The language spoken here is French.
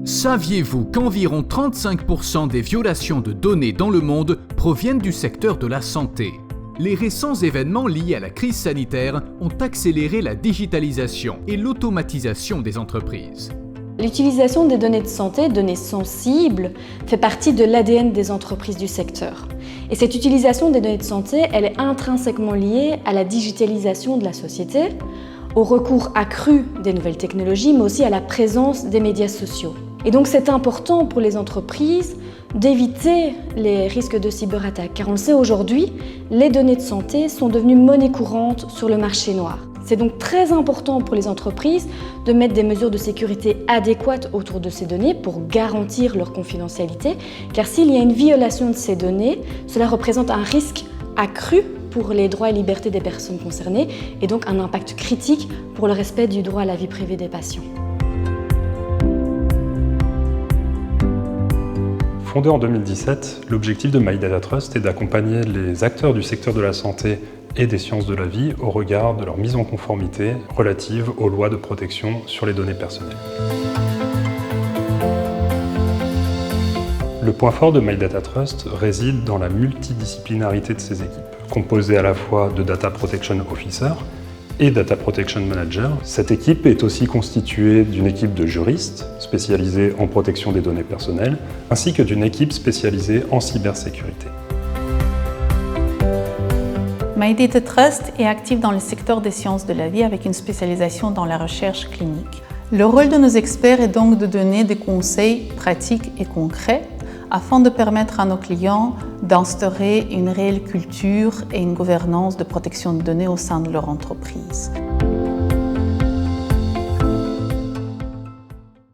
Saviez-vous qu'environ 35% des violations de données dans le monde proviennent du secteur de la santé? Les récents événements liés à la crise sanitaire ont accéléré la digitalisation et l'automatisation des entreprises. L'utilisation des données de santé, données sensibles, fait partie de l'ADN des entreprises du secteur. Et cette utilisation des données de santé, elle est intrinsèquement liée à la digitalisation de la société, au recours accru des nouvelles technologies, mais aussi à la présence des médias sociaux. Et donc c'est important pour les entreprises d'éviter les risques de cyberattaque, car on le sait aujourd'hui, les données de santé sont devenues monnaie courante sur le marché noir. C'est donc très important pour les entreprises de mettre des mesures de sécurité adéquates autour de ces données pour garantir leur confidentialité, car s'il y a une violation de ces données, cela représente un risque accru pour les droits et libertés des personnes concernées et donc un impact critique pour le respect du droit à la vie privée des patients. Fondé en 2017, l'objectif de My Data Trust est d'accompagner les acteurs du secteur de la santé et des sciences de la vie au regard de leur mise en conformité relative aux lois de protection sur les données personnelles. Le point fort de My Data Trust réside dans la multidisciplinarité de ses équipes, composées à la fois de Data Protection Officer et Data Protection Manager. Cette équipe est aussi constituée d'une équipe de juristes spécialisés en protection des données personnelles, ainsi que d'une équipe spécialisée en cybersécurité. My Data Trust est actif dans le secteur des sciences de la vie avec une spécialisation dans la recherche clinique. Le rôle de nos experts est donc de donner des conseils pratiques et concrets afin de permettre à nos clients d'instaurer une réelle culture et une gouvernance de protection de données au sein de leur entreprise.